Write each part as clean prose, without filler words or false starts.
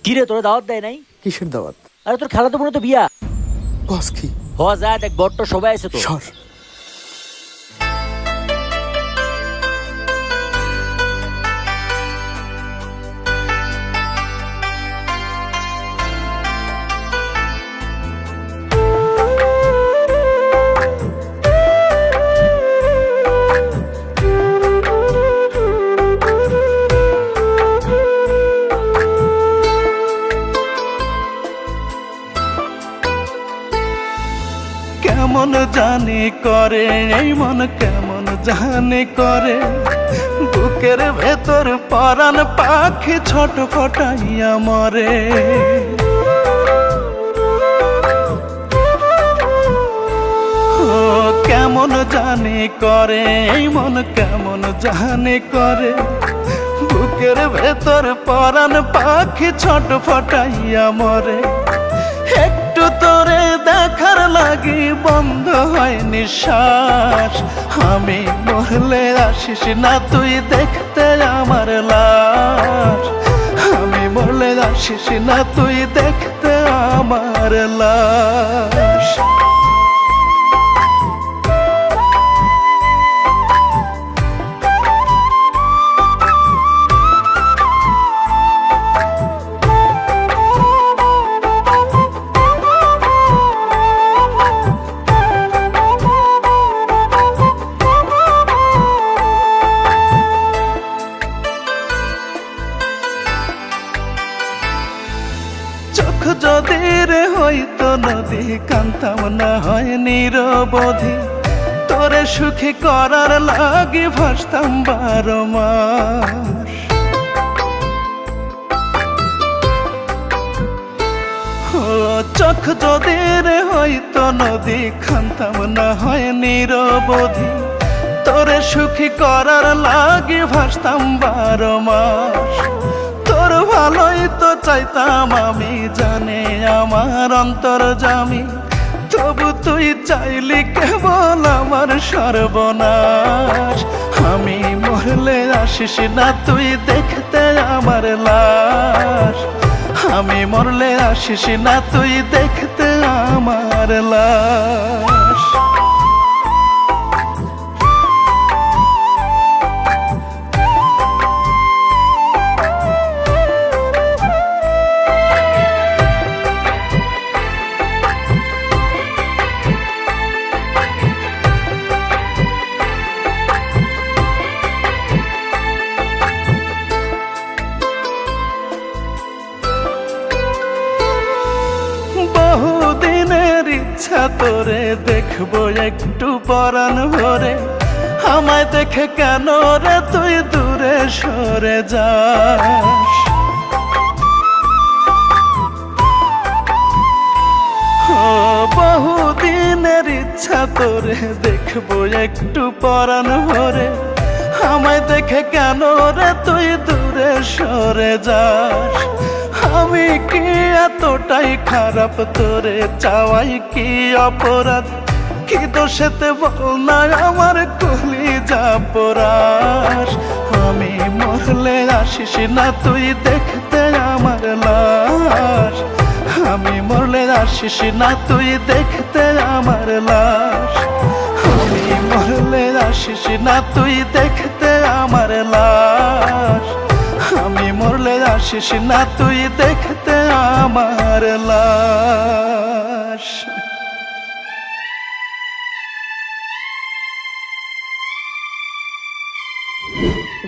কিরে তোরা দাওয়াত দেয় নাই? কিসের দাওয়াত? আরে তোর খালাতো বোনের তো বিয়া। বস কি? হ যা দেখ, বট্ট সবাই আছে তো। সর। কেমন জানি করে এই মন, কেমন জানি করে বুকের ভেতর পরাণ পাখি ছোট ফটাইয়া মরে। ও কেমন জানি করে এই মন, কেমন জানি করে বুকের ভেতর পরাণ পাখি ছোট ফটাইয়া মরে। একটু তোরে দেখার লাগি বন্ধ হয় নিঃশ্বাস, আমি মরলে আসিস না তুই দেখতে আমার লাশ। আমি মরলে আসিস না তুই দেখতে আমার লাশ। চোখ যদি রে হইতো নদী, কান্তাম না হয় নিরবধি, তোরে সুখী করার লাগি ভাসতাম 12 মাস। ও চোখ যদি রে হইতো নদী, কান্তাম না হয় নিরবধি, তোরে সুখী করার লাগি ভাসতাম 12 মাস। তোর ভালোই তো চাইতাম আমি, জানে আমার অন্তর্যামী, তবু তুই চাইলি কেবল আমার সর্বনাশ। আমি মরলে আসিস না তুই দেখতে আমার লাশ। আমি মরলে আসিস না তুই দেখতে আমার লাশ। বহুদিনের ইচ্ছা তোরে দেখবো একটু পরাণ ভরে, আমায় দেখে কেন রে তুই দূরে সরে যাস। ও বহুদিনের ইচ্ছা তোরে দেখবো একটু পরাণ ভরে, আমায় দেখে কেন রে তুই দূরে সরে যাস। আমি কি এতটাই খারাপ তোরে চাওয়াই কি অপরাধ, কি দোষেতে বল না আমার কলিজা পোড়াস। আমি মরলে আসিস না তুই দেখতে আমার লাশ। আমি মরলে আসিস না তুই দেখতে আমার লাশ। আমি মরলে আসিস না তুই দেখতে আমার লাশ। আমি মরলে আসিস না তুই দেখতে আমার লাশ।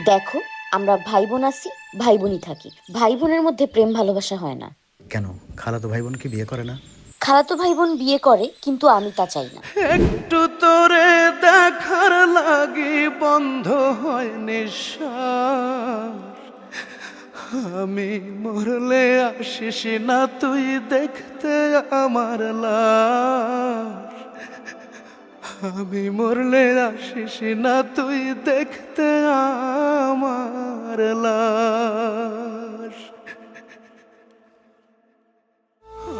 দেখো, আমরা ভাই বোন আছি, ভাই বোনই থাকি। ভাই বোনের মধ্যে প্রেম ভালোবাসা হয় না। কেন খালাতো ভাই বোন কি বিয়ে করে না? খালাতো ভাই বোন বিয়ে করে, কিন্তু আমি তা চাই না। একটু তোরে দেখার লাগি বন্ধ হয় নিঃশ্বাস, আমি মরলে আসিস না তুই দেখতে আমার লাশ। আমি মরলে আসিস না তুই দেখতে আমার লাশ।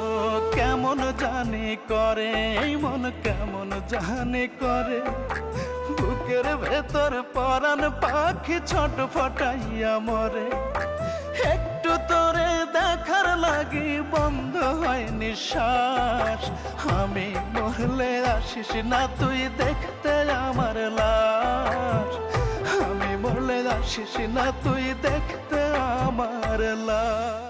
ও কেমন জানি করে এই মন, কেমন জানি করে বুকের ভেতর পরাণ পাখি ছোট ফটাইয়া মরে। একটু তোরে দেখ দেখার লাগি বন্ধ হয় নিঃশ্বাস। আমি মরলে আসিস না তুই দেখতে আমার লাশ। আমি মরলে আসিস না তুই দেখতে আমার লাশ।